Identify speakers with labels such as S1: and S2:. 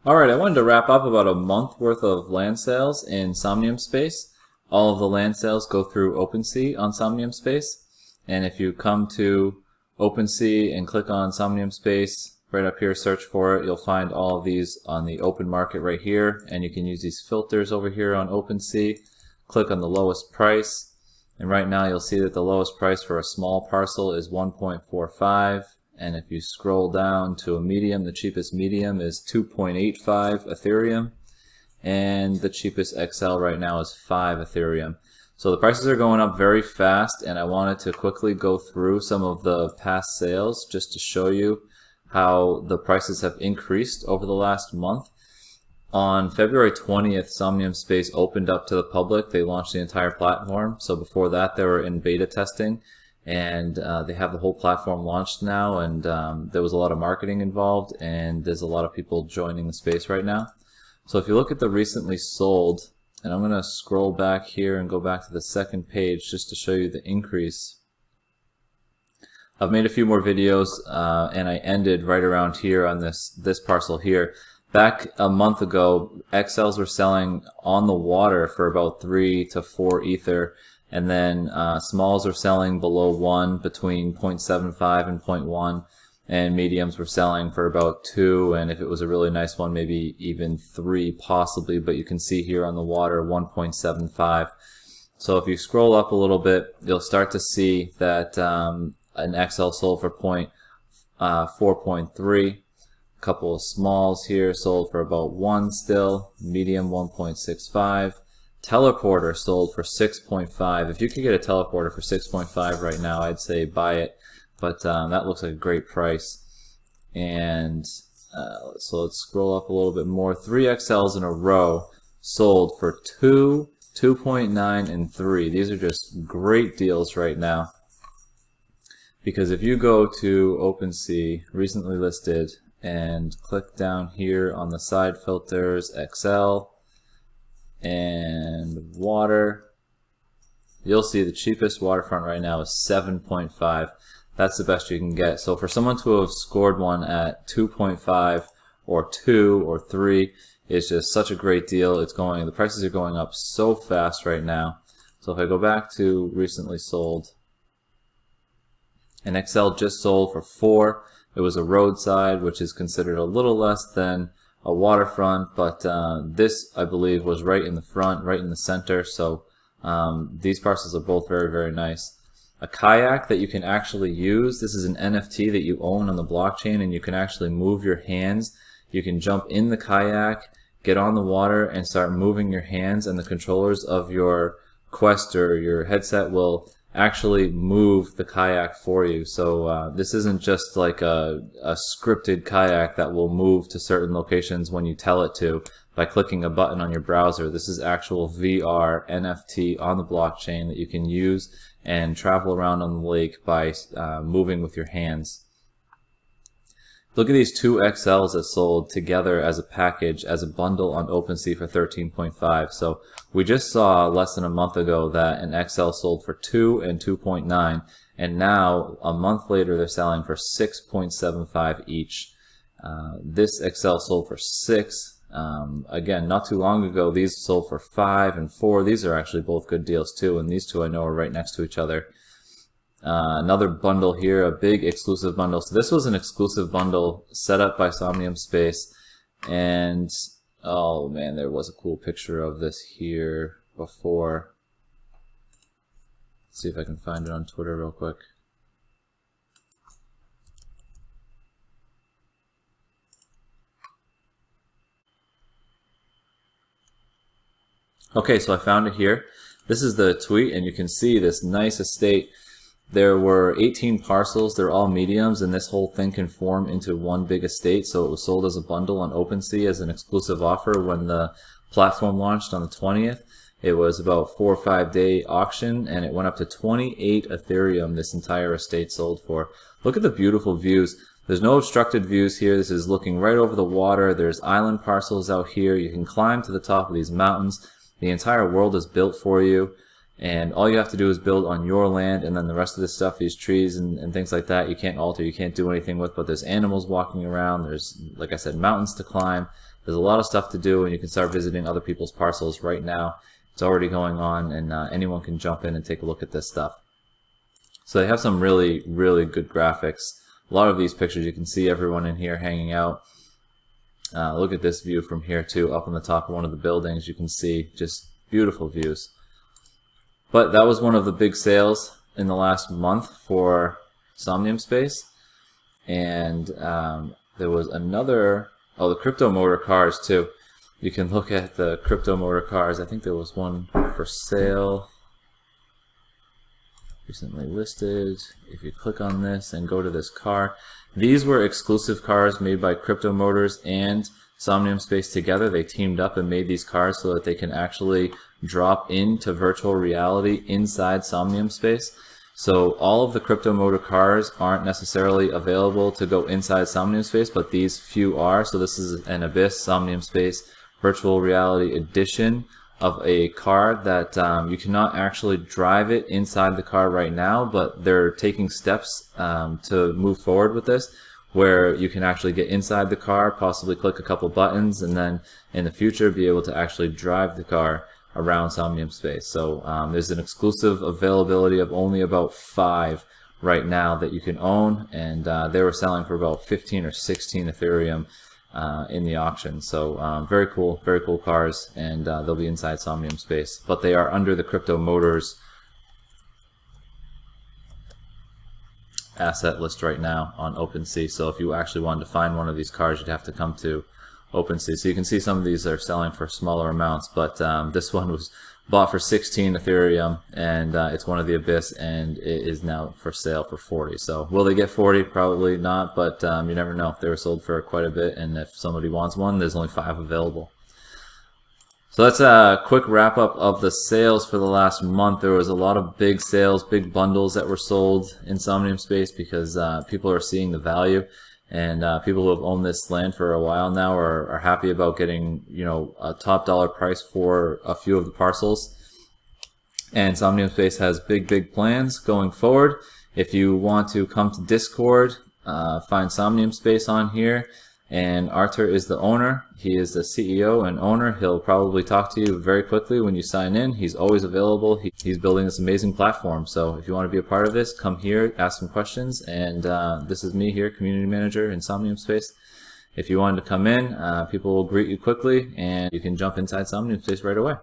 S1: Alright, I wanted to wrap up about a month worth of land sales in Somnium Space. All of the land sales go through OpenSea on Somnium Space. And if you come to OpenSea and click on Somnium Space, right up here, search for it, you'll find all of these on the open market right here. And you can use these filters over here on OpenSea. Click on the lowest price. And right now you'll see that the lowest price for a small parcel is 1.45. And if you scroll down to a medium, the cheapest medium is 2.85 Ethereum. And the cheapest XL right now is 5 Ethereum. So the prices are going up very fast, and I wanted to quickly go through some of the past sales just to show you how the prices have increased over the last month. On February 20th, Somnium Space opened up to the public. They launched the entire platform. So before that, they were in beta testing. And they have the whole platform launched now, and there was a lot of marketing involved, and there's a lot of people joining the space right now. So if you look at the recently sold, and I'm going to scroll back here and go back to the second page just to show you the increase. I've made a few more videos, and I ended right around here on this parcel here. Back a month ago, XLs were selling on the water for about 3 to 4 Ether. And then smalls are selling below 1, between 0.75 and 0.1, and mediums were selling for about 2, and if it was a really nice one, maybe even 3 possibly, but you can see here on the water 1.75. So if you scroll up a little bit, you'll start to see that an XL sold for 4.3, a couple of smalls here sold for about 1 still, medium 1.65. Teleporter sold for 6.5. If you could get a teleporter for 6.5 right now, I'd say buy it. But that looks like a great price. And so let's scroll up a little bit more. 3 XLs in a row sold for 2, 2.9, and 3. These are just great deals right now. Because if you go to OpenSea, recently listed, and click down here on the side filters, XL, and water, you'll see the cheapest waterfront right now is 7.5. That's the best you can get. So for someone to have scored one at 2.5 or 2 or 3 is just such a great deal. The prices are going up so fast right now. So if I go back to recently sold, an XL just sold for 4. It was a roadside, which is considered a little less than a waterfront, but this, I believe, was right in the front, right in the center, so these parcels are both very, very nice. A kayak that you can actually use. This is an NFT that you own on the blockchain, and you can actually move your hands. You can jump in the kayak, get on the water, and start moving your hands, and the controllers of your Quest or your headset will actually move the kayak for you. So this isn't just like a scripted kayak that will move to certain locations when you tell it to by clicking a button on your browser. This is actual VR NFT on the blockchain that you can use and travel around on the lake by moving with your hands. Look at these 2 XLs that sold together as a package, as a bundle on OpenSea for 13.5. So we just saw less than a month ago that an XL sold for 2 and 2.9, and now a month later they're selling for 6.75 each. This XL sold for 6. Again, not too long ago these sold for 5 and 4. These are actually both good deals too, and these two I know are right next to each other. Another bundle here, a big exclusive bundle. So this was an exclusive bundle set up by Somnium Space, and oh man, there was a cool picture of this here before. Let's see if I can find it on Twitter real quick. Okay, so I found it here. This is the tweet, and you can see this nice estate. There were 18 parcels. They're all mediums, and this whole thing can form into one big estate. So it was sold as a bundle on OpenSea as an exclusive offer when the platform launched on the 20th. It was about 4 or 5 day auction, and it went up to 28 Ethereum. This entire estate sold for. Look at the beautiful views. There's no obstructed views here. This is looking right over the water. There's island parcels out here. You can climb to the top of these mountains. The entire world is built for you. And all you have to do is build on your land, and then the rest of this stuff, these trees and things like that, you can't alter, you can't do anything with, but there's animals walking around, there's, like I said, mountains to climb, there's a lot of stuff to do, and you can start visiting other people's parcels right now. It's already going on, and anyone can jump in and take a look at this stuff. So they have some really, really good graphics. A lot of these pictures, you can see everyone in here hanging out. Look at this view from here too, up on the top of one of the buildings. You can see just beautiful views. But that was one of the big sales in the last month for Somnium Space. And there was another, oh, the crypto motor cars too. You can look at the crypto motor cars. I think there was one for sale, recently listed. If you click on this and go to this car, these were exclusive cars made by Crypto Motors and Somnium Space together. They teamed up and made these cars so that they can actually drop into virtual reality inside Somnium Space. So all of the Crypto Motor cars aren't necessarily available to go inside Somnium Space, but these few are. So this is an Abyss Somnium Space virtual reality edition of a car that you cannot actually drive it inside the car right now, but they're taking steps to move forward with this, where you can actually get inside the car, possibly click a couple buttons, and then in the future be able to actually drive the car around Somnium Space. So there's an exclusive availability of only about 5 right now that you can own, and they were selling for about 15 or 16 Ethereum in the auction. So very cool cars, and they'll be inside Somnium Space, but they are under the Crypto Motors asset list right now on OpenSea. So if you actually wanted to find one of these cars, you'd have to come to OpenSea. So you can see some of these are selling for smaller amounts, but this one was bought for 16 Ethereum, and it's one of the Abyss, and it is now for sale for 40. So will they get 40? Probably not, but you never know. They were sold for quite a bit, and if somebody wants one, there's only 5 available. So that's a quick wrap up of the sales for the last month. There was a lot of big sales, big bundles that were sold in Somnium Space because people are seeing the value. And people who have owned this land for a while now are happy about getting, you know, a top dollar price for a few of the parcels. And Somnium Space has big plans going forward. If you want to come to Discord, find Somnium Space on here. And Arthur is the owner. He is the CEO and owner. He'll probably talk to you very quickly when you sign in. He's always available. He's building this amazing platform. So if you want to be a part of this, come here, ask some questions. And this is me here, community manager in Somnium Space. If you wanted to come in, people will greet you quickly, and you can jump inside Somnium Space right away.